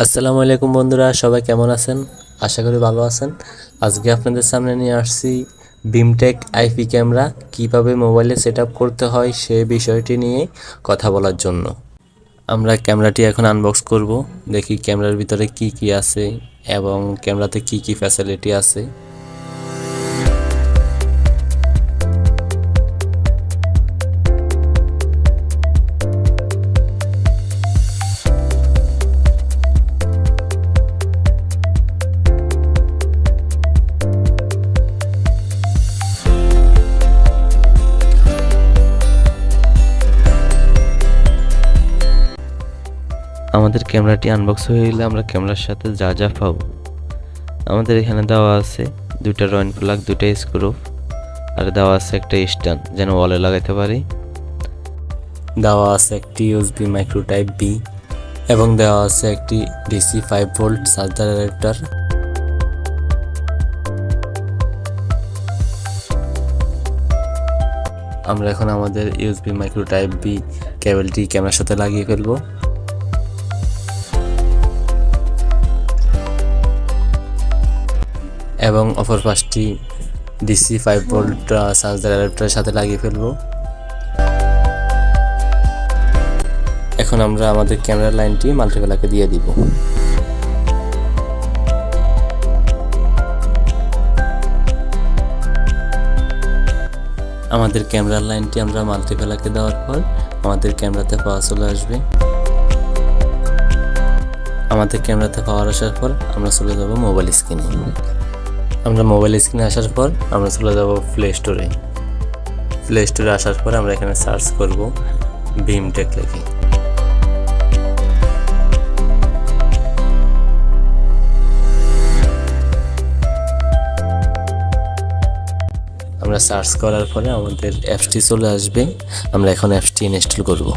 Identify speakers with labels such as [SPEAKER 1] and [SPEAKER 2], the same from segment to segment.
[SPEAKER 1] আসসালামু আলাইকুম বন্ধুরা, সবাই কেমন আছেন? আশা করি ভালো আছেন। আজকে আপনাদের সামনে নিয়ে আসছি ভিমটেক আইপি ক্যামেরা কিভাবে মোবাইলে সেটআপ করতে হয় সেই বিষয়টি নিয়ে কথা বলার জন্য। আমরা ক্যামেরাটি এখন আনবক্স করব, দেখি ক্যামেরার ভিতরে কি কি আছে এবং ক্যামেরাতে কি কি ফ্যাসিলিটি আছে। আমাদের ক্যামেরাটি আনবক্স হয়ে গেলে আমরা ক্যামেরার সাথে যা যা পাবো, আমাদের এখানে দেওয়া আছে দুইটা রয়েন প্লাগ, দুইটা স্ক্রু, আর দেওয়া আছে একটা স্ট্যান্ড যেন ওয়ালে লাগাইতে পারি। দেওয়া আছে একটি ইউএসবি মাইক্রো টাইপ বি এবং দেওয়া আছে একটি ডিসি 5 ভোল্ট চার্জার অ্যাডাপ্টার। আমরা এখন আমাদের ইউএসবি মাইক্রো টাইপ বি কেবলটি ক্যামেরার সাথে লাগিয়ে ফেলবো এবং অপর পাশটি ডিসি 5 ভোল্ট চার্জার অ্যাডাপ্টারের সাথে লাগিয়ে ফেলবো। এখন আমরা আমাদের ক্যামেরার লাইনটি মাল্টিপ্লাকে দিয়ে দিব। আমাদের ক্যামেরার লাইনটি আমরা মাল্টিপ্লাকে দেওয়ার পর আমাদের ক্যামেরাতে পাওয়ার চলে আসবে। আমাদের ক্যামেরাতে পাওয়ার আসার পর আমরা চলে যাব মোবাইল স্ক্রিনে। আমরা মোবাইল স্ক্রিনে আসার পর আমরা চলে যাব প্লে স্টোরে। প্লে স্টোরে আসার পর আমরা এখানে সার্চ করব ভিমটেক লিখে। আমরা সার্চ করার পরে আমাদের অ্যাপসটি চলে আসবে। আমরা এখন অ্যাপসটি ইনস্টল করব।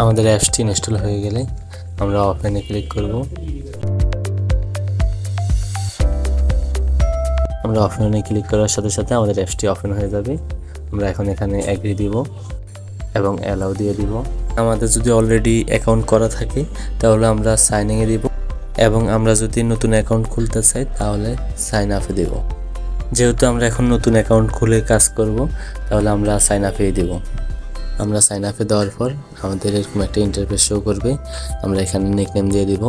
[SPEAKER 1] আমাদের অ্যাপসটি ইনস্টল হয়ে গেলে আমরা ওপেনে ক্লিক করব। আমরা ওপেনে ক্লিক করার সাথে সাথে আমাদের অ্যাপসটি ওপেন হয়ে যাবে। আমরা এখন এখানে এগ্রি দিব এবং অ্যালাউ দিয়ে দিব। আমাদের যদি অলরেডি অ্যাকাউন্ট করা থাকে তাহলে আমরা সাইন ইনে দিব এবং আমরা যদি নতুন অ্যাকাউন্ট খুলতে চাই তাহলে সাইন আপে দেব। যেহেতু আমরা এখন নতুন অ্যাকাউন্ট খুলে কাজ করব তাহলে আমরা সাইন আপে দেব। আমরা সাইন আপে দেওয়ার পর আমাদের এরকম একটা ইন্টারফেস শো করবে। আমরা এখানে নিকনেম দিয়ে দিব।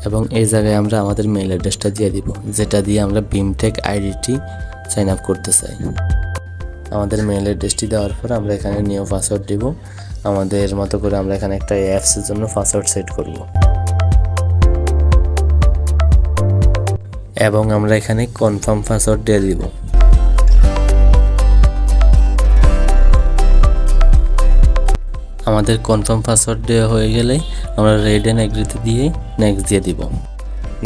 [SPEAKER 1] এবং এই জায়গায় আমরা আমাদের মেইল অ্যাড্রেসটা দিয়ে দিব, যেটা দিয়ে আমরা ভিমটেক আইডিটি সাইন আপ করতে চাই। আমাদের মেইল অ্যাড্রেসটি দেওয়ার পর আমরা এখানে নিউ পাসওয়ার্ড দিব। আমাদের মতো করে আমরা এখানে একটা অ্যাপসের জন্য পাসওয়ার্ড সেট করব এবং আমরা এখানে কনফার্ম পাসওয়ার্ড দিয়ে দিব। আমাদের কনফার্ম পাসওয়ার্ড দেওয়া হয়ে গেলে আমরা রেড এন্ড এগ্রিতে দিয়ে নেক্সট দিয়ে দিব।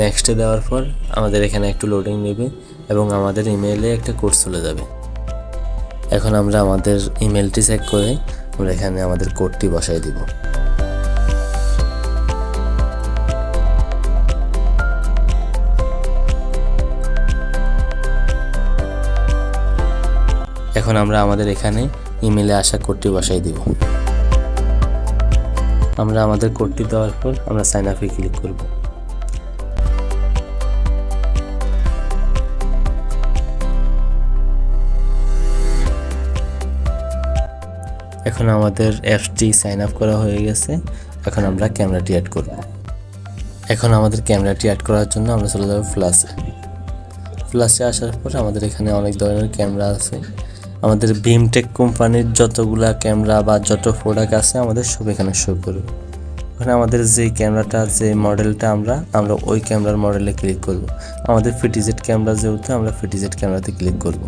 [SPEAKER 1] নেক্সটে দেওয়ার পর আমাদের এখানে একটু লোডিং নেবে এবং আমাদের ইমেইলে একটা কোড চলে যাবে। এখন আমরা আমাদের ইমেলটি চেক করে আমরা এখানে আমাদের কোডটি বসাই দিব। এখন আমরা আমাদের এখানে ইমেইলে আসা কোডটি বসাই দিব। আমরা আমাদের কোডটি দেওয়ার পর আমরা সাইন আপে ক্লিক করব। এখন আমাদের অ্যাপসটি সাইন আপ করা হয়ে গেছে। এখন আমরা ক্যামেরাটি অ্যাড করব। এখন আমাদের ক্যামেরাটি অ্যাড করার জন্য আমরা চলে যাব ফ্ল্যাশে। ফ্ল্যাশে আসার পর আমাদের এখানে অনেক ধরনের ক্যামেরা আছে। আমাদের ভিমটেক কোম্পানির যতগুলা ক্যামেরা বা যত প্রোডাক্ট আছে আমাদের সব এখানে শো করবে। ওখানে আমাদের যে ক্যামেরাটা, যে মডেলটা আমরা ওই ক্যামেরার মডেলে ক্লিক করব। আমাদের পিটিজেড ক্যামেরা যেহেতু আমরা পিটিজেড ক্যামেরাতে ক্লিক করব।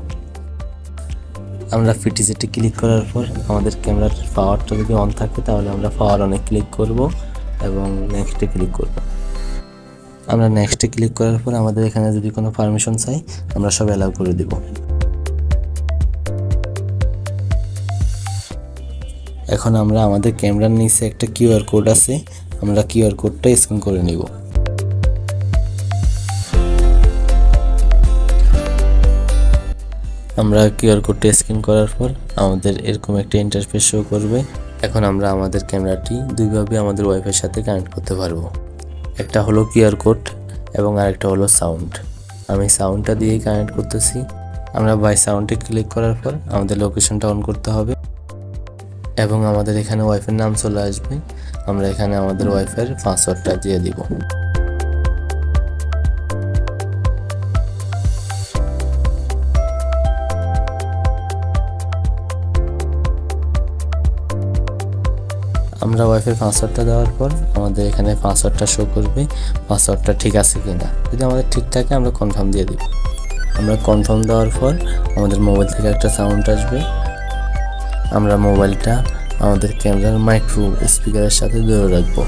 [SPEAKER 1] আমরা পিটিজেডে ক্লিক করার পর আমাদের ক্যামেরার পাওয়ারটা যদি অন থাকে তাহলে আমরা পাওয়ার অনে ক্লিক করব এবং নেক্সটে ক্লিক করব। আমরা নেক্সটে ক্লিক করার পর আমাদের এখানে যদি কোনো পারমিশন চাই আমরা সব অ্যালাউ করে দেব। এখন আমরা আমাদের ক্যামেরার নিচে একটা কিউআর কোড আছে, আমরা কিউআর কোডটা স্ক্যান করে নিব। আমরা কিউআর কোডটা স্ক্যান করার পর আমাদের এরকম একটা ইন্টারফেস শো করবে। এখন আমরা আমাদের ক্যামেরাটি দুইভাবে আমাদের ওয়াইফাইয়ের সাথে কানেক্ট করতে পারবো। একটা হলো কিউআর কোড এবং আরেকটা হলো সাউন্ড। আমি সাউন্ডটা দিয়েই কানেক্ট করতেছি। আমরা বাই সাউন্ডে ক্লিক করার পর আমাদের লোকেশনটা অন করতে হবে এবং আমাদের এখানে ওয়াইফাইয়ের নাম চলে আসবে। আমরা এখানে আমাদের ওয়াইফাইয়ের পাসওয়ার্ডটা দিয়ে দিব। আমরা ওয়াইফাইয়ের পাসওয়ার্ডটা দেওয়ার পর আমাদের এখানে পাসওয়ার্ডটা শো করবে, পাসওয়ার্ডটা ঠিক আছে কিনা। যদি আমাদের ঠিক থাকে আমরা কনফার্ম দিয়ে দিব। আমরা কনফার্ম দেওয়ার পর আমাদের মোবাইল থেকে একটা সাউন্ড আসবে। আমরা মোবাইলটা আমাদের ক্যামেরার মাইক্রো স্পিকারের সাথে ধরে রাখবো।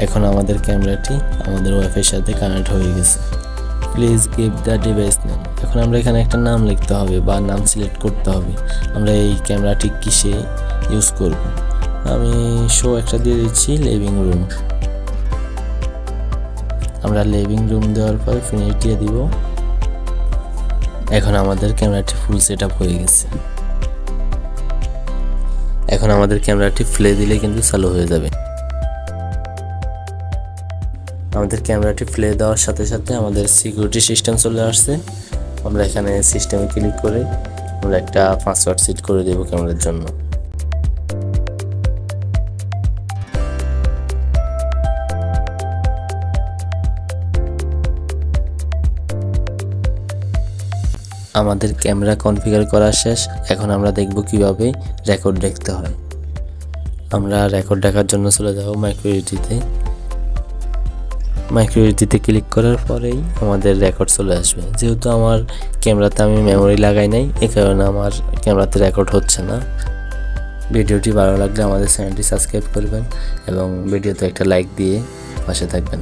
[SPEAKER 1] এখন আমাদের ক্যামেরাটি আমাদের ওয়াইফাইয়ের সাথে কানেক্ট হয়ে গেছে। Please give the device name. এখন আমরা এখানে একটা নাম লিখতে হবে বা নাম সিলেক্ট করতে হবে। আমরা এই ক্যামেরাটি কিসে ইউজ করব। আমি শো একটা দিয়ে দিচ্ছি লিভিং রুম। আমরা লিভিং রুম দেওয়ার পর ফিনিশ দিয়ে দিব। এখন আমাদের ক্যামেরাটি ফুল সেট আপ হয়ে গেছে। এখন আমাদের ক্যামেরাটি প্লে দিলে কিন্তু চালু হয়ে যাবে। আমাদের ক্যামেরাটি প্লে দেওয়ার সাথে সাথে আমাদের সিকিউরিটি সিস্টেম চলে আসছে। আমরা এখানে সিস্টেমে ক্লিক করে আমরা একটা পাসওয়ার্ড সেট করে দেব ক্যামেরার জন্য। আমাদের ক্যামেরা কনফিগার করা শেষ। এখন আমরা দেখব কিভাবে রেকর্ড দেখতে হয়। আমরা রেকর্ড দেখার জন্য চলে যাব মাইক্রোএসডিতে। মাইক্রোএসডিতে ক্লিক করার পরেই আমাদের রেকর্ড চলে আসবে। যেহেতু আমার ক্যামেরাতে আমি মেমোরি লাগাই নাই, এই কারণে আমার ক্যামেরাতে রেকর্ড হচ্ছে না। ভিডিওটি ভালো লাগলে আমাদের চ্যানেলটি সাবস্ক্রাইব করবেন এবং ভিডিওতে একটা লাইক দিয়ে পাশে থাকবেন।